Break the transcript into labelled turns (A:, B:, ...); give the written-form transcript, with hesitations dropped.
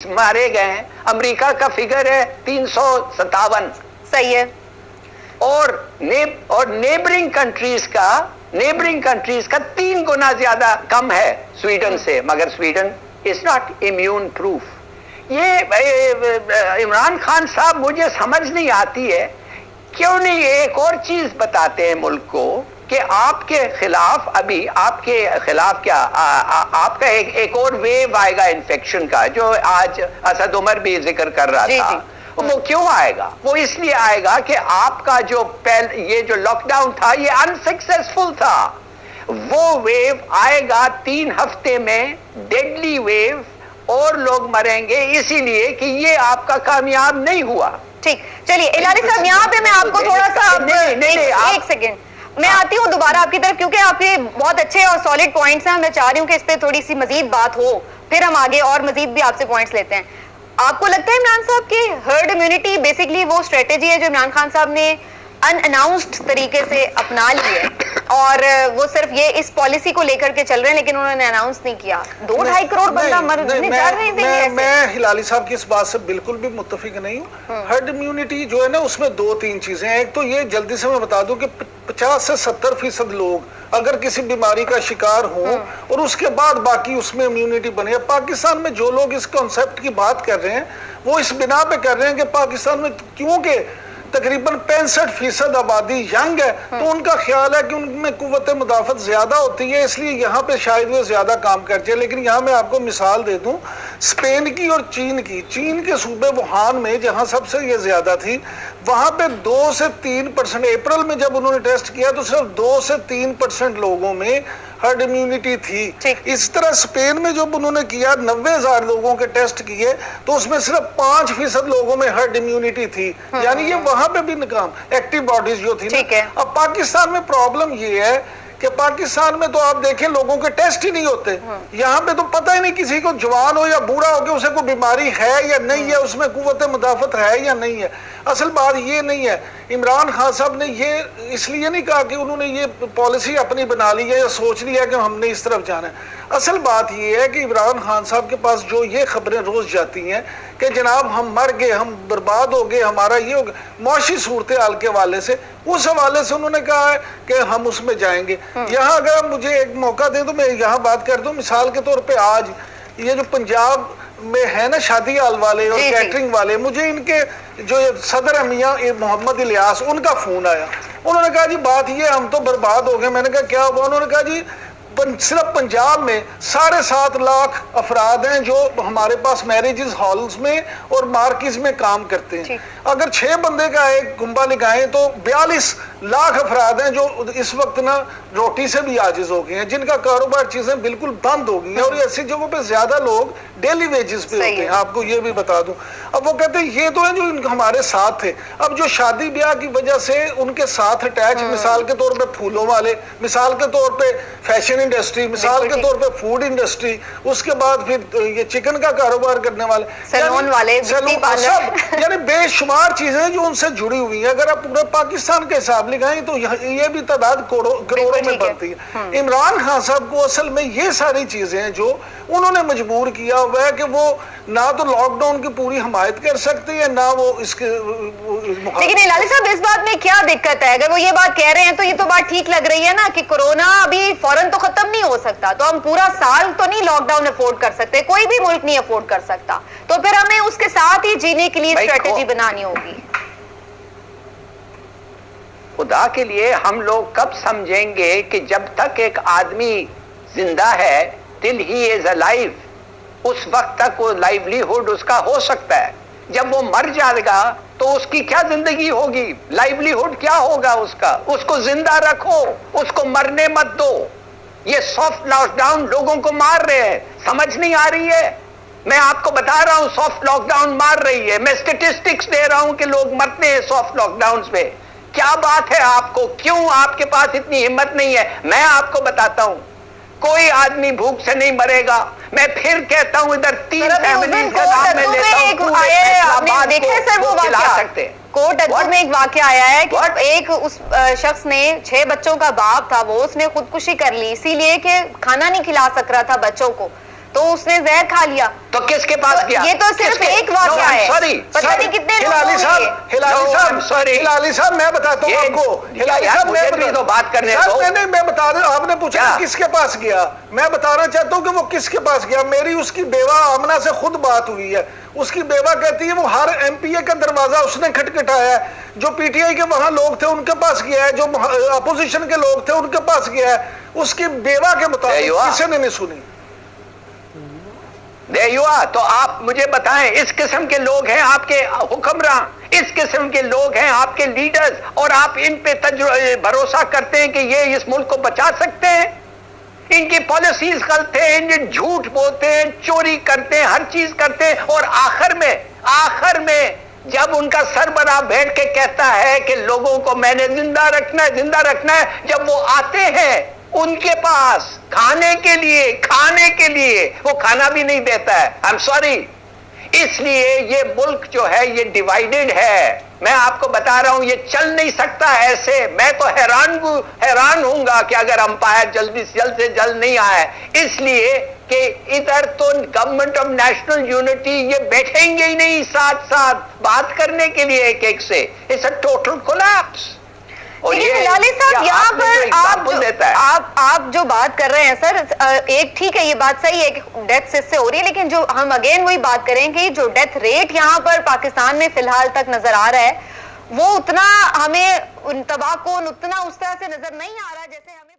A: मारे गए हैं। अमेरिका का फिगर है 357।
B: सही है।
A: और नेबरिंग कंट्रीज का 3 गुना ज्यादा कम है स्वीडन से, मगर Sweden is not immune proof. ये इमरान खान साहब मुझे समझ नहीं आती है, क्यों नहीं एक और चीज बताते हैं मुल्क को कि आपके खिलाफ क्या आपका एक और वेव आएगा इन्फेक्शन का, जो आज असद उमर भी जिक्र कर रहा था। वो क्यों आएगा? वो इसलिए आएगा कि आपका ये जो लॉकडाउन था ये अनसक्सेसफुल था। वो वेव आएगा 3 हफ्ते में, डेडली वेव, और लोग मरेंगे इसीलिए कि ये आपका कामयाब नहीं हुआ।
B: ठीक, चलिए इलाही साहब, यहाँ पे मैं आपको थोड़ा सा एक सेकेंड मैं आती हूँ दोबारा आपकी तरफ, क्योंकि आपके बहुत अच्छे और सॉलिड पॉइंट्स हैं। मैं चाह रही हूँ कि इस पे थोड़ी सी मजीद बात हो, फिर हम आगे और मजीद भी आपसे पॉइंट्स लेते हैं। आपको लगता है इमरान साहब की हर्ड इम्यूनिटी बेसिकली वो स्ट्रेटेजी है जो इमरान खान साहब ने अनअनाउंस्ड तरीके से अपना ली है, और वो सिर्फ ये इस पॉलिसी को लेकर के चल रहे हैं, लेकिन उन्होंने अनाउंस नहीं किया? 2-2.5 करोड़ बंदा मरने जा रहे थे।
C: मैं हिलाली साहब की इस बात से बिल्कुल भी मुत्तफिक नहीं हूँ। हर्ड इम्यूनिटी जो है ना, उसमें 2-3 चीजें हैं। एक तो ये जल्दी से मैं बता दूं कि 50 से 70% लोग अगर किसी बीमारी का शिकार हों और उसके बाद बाकी उसमें इम्यूनिटी बने। पाकिस्तान में जो लोग इस कॉन्सेप्ट की बात कर रहे हैं वो इस बिना पे कर रहे हैं कि पाकिस्तान में क्योंकि तकरीबन 65% आबादी यंग है, तो उनका ख्याल है कि उनमें कुव्वत मुदाफत ज्यादा होती है, इसलिए यहाँ पे शायद वो ज्यादा काम कर जाए। लेकिन यहाँ मैं आपको मिसाल दे दूं स्पेन की और चीन की। चीन के सूबे वुहान में जहाँ सबसे ये ज्यादा थी, वहां पे 2 से 3% अप्रैल में जब उन्होंने टेस्ट किया तो सिर्फ 2 से 3% लोगों में हर्ड इम्यूनिटी थी। इस तरह स्पेन में जब उन्होंने किया 90,000 लोगों के टेस्ट किए तो उसमें सिर्फ 5% लोगों में हर्ड इम्यूनिटी थी, यानी ये वहां पे भी नाकाम एक्टिव बॉडीज जो थी ना। अब पाकिस्तान में प्रॉब्लम ये है कि पाकिस्तान में तो आप देखें लोगों के टेस्ट ही नहीं होते। यहाँ पे तो पता ही नहीं किसी को, जवान हो या बूढ़ा हो, कि उसे कोई बीमारी है या नहीं है, उसमें कुव्वत मुदाफत है या नहीं है। असल बात ये नहीं है। इमरान खान साहब ने ये इसलिए नहीं कहा कि उन्होंने ये पॉलिसी अपनी बना ली है या सोच लिया कि हमने इस तरफ जाना है। असल बात ये है कि इमरान खान साहब के पास जो ये खबरें रोज जाती हैं कि जनाब हम मर गए, हम बर्बाद हो गए, हमारा ये हो गया, मुआशी सूरत हाल के हवाले से, उस हवाले से उन्होंने कहा है कि हम उसमें जाएंगे। यहाँ अगर आप मुझे एक मौका दें तो मैं यहाँ बात कर दूँ। मिसाल के तौर पे आज ये जो पंजाब में है ना शादी हाल वाले और कैटरिंग वाले, मुझे इनके जो सदर मियाँ मोहम्मद इलियास, उनका फोन आया। उन्होंने कहा जी बात ये हम तो बर्बाद हो गए। मैंने कहा क्या हुआ? उन्होंने कहा जी सिर्फ पंजाब में 7.5 लाख अफराद हैं जो हमारे पास मैरिजेस हॉल्स में और मार्किज में काम करते हैं। अगर 6 बंदे का एक कुंबा लगाएं तो 42 लाख अफराद हैं जो इस वक्त ना रोटी से भी आजिज हो गए हैं, जिनका कारोबार चीजें बिल्कुल बंद हो गई हैं, और ऐसी जगहों पे ज्यादा लोग डेली वेजेस पे होते हैं। आपको ये भी बता दूं, अब वो कहते हैं ये तो है जो हमारे साथ थे। अब जो शादी ब्याह की वजह से उनके साथ अटैच, मिसाल के तौर पे फूलों वाले, मिसाल के तौर पे फैशन इंडस्ट्री, मिसाल के तौर पे फूड इंडस्ट्री, उसके बाद फिर ये चिकन का कारोबार करने वाले,
B: सैलून वाले,
C: सब, यानी बेशुमार चीजें जो उनसे जुड़ी हुई हैं। अगर आप पूरे पाकिस्तान के हिसाब लगाएं तो ये भी तादाद करोड़ों में बढ़ती है। इमरान खान साहब को असल में ये सारी चीजें हैं जो उन्होंने मजबूर किया हुआ है कि वो ना तो लॉकडाउन की पूरी हिमायत कर सकते हैं, ना वो इसके।
B: लेकिन इलाही साहब इस बात में क्या दिक्कत है? अगर वो ये बात कह रहे हैं तो ये तो बात ठीक लग रही है ना कि कोरोना अभी फौरन तो खत्म नहीं हो सकता, तो हम पूरा साल तो नहीं लॉकडाउन अफोर्ड कर सकते, कोई भी मुल्क नहीं अफोर्ड कर सकता, तो फिर हमें उसके साथ ही जीने के लिए स्ट्रेटेजी बनानी होगी।
A: खुदा के लिए हम लोग कब समझेंगे कि जब तक एक आदमी जिंदा है, टिल ही इज अलाइव, उस वक्त तक वो लाइवलीहुड उसका हो सकता है। जब वो मर जाएगा तो उसकी क्या जिंदगी होगी? लाइवलीहुड क्या होगा उसका? उसको जिंदा रखो, उसको मरने मत दो। ये सॉफ्ट लॉकडाउन लोगों को मार रहे हैं, समझ नहीं आ रही है। मैं आपको बता रहा हूं सॉफ्ट लॉकडाउन मार रही है। मैं स्टेटिस्टिक्स दे रहा हूं कि लोग मरते हैं सॉफ्ट लॉकडाउन पे। क्या बात है आपको? क्यों आपके पास इतनी हिम्मत नहीं है? मैं आपको बताता हूं, कोई आदमी भूख से नहीं मरेगा। मैं फिर कहता हूं, इधर 3 फैमिलीज का नाम मैं लेता हूं,
B: कोर्ट अक्सर में एक वाकया आया है कि एक उस शख्स ने 6 बच्चों का बाप था, वो उसने खुदकुशी कर ली इसीलिए कि खाना नहीं खिला सक रहा था बच्चों को। تو اس نے زہر کھا لیا.
A: تو کس کے پاس گیا؟
B: یہ تو صرف ایک واقعہ ہے. پتہ نہیں کتنے لوگ
C: ہلالی صاحب میں بتاتا ہوں آپ کو. ہلالی صاحب
A: میں تو بات کرنے دو.
C: نہیں میں بتا دوں, آپ نے پوچھا کس کے پاس گیا, میں بتانا چاہتا ہوں کہ وہ کس کے پاس گیا. میری اس کی بیوہ آمنہ سے خود بات ہوئی ہے. اس کی بیوہ کہتی ہے وہ ہر ایم پی اے کا دروازہ اس نے کھٹکھٹایا ہے. جو پی ٹی آئی کے وہاں لوگ تھے ان کے پاس گیا ہے, جو اپوزیشن کے لوگ تھے ان کے پاس گیا ہے. اس کی بیوہ کے مطابق کسی نے نہیں سنی.
A: تو آپ مجھے بتائیں, اس قسم کے لوگ ہیں آپ کے حکمراں, اس قسم کے لوگ ہیں آپ کے لیڈرز, اور آپ ان پہ بھروسہ کرتے ہیں کہ یہ اس ملک کو بچا سکتے ہیں؟ ان کی پالیسیز غلط ہیں, ان جھوٹ بولتے ہیں, چوری کرتے ہیں, ہر چیز کرتے ہیں, اور آخر میں جب ان کا سربراہ بیٹھ کے کہتا ہے کہ لوگوں کو میں نے زندہ رکھنا ہے, جب وہ آتے ہیں ان کے پاس کھانے کے لیے وہ کھانا بھی نہیں دیتا ہے. I'm sorry. اس لیے یہ ملک جو ہے یہ ڈیوائیڈڈ ہے. میں آپ کو بتا رہا ہوں یہ چل نہیں سکتا ایسے. میں تو حیران ہوں گا کہ اگر امپائر جلد سے جلد نہیں آئے, اس لیے کہ ادھر تو گورنمنٹ آف نیشنل یونٹی یہ بیٹھیں گے ہی نہیں ساتھ بات کرنے کے لیے ایک سے. It's a total collapse.
B: Hilali صاحب یہاں پر آپ جو بات کر رہے ہیں سر, ایک ٹھیک ہے یہ بات صحیح ہے کہ ڈیتھ اس سے ہو رہی ہے, لیکن جو ہم اگین وہی بات کریں کہ جو ڈیتھ ریٹ یہاں پر پاکستان میں فی الحال تک نظر آ رہا ہے وہ اتنا ہمیں اتنا اس طرح سے نظر نہیں آ رہا جیسے ہمیں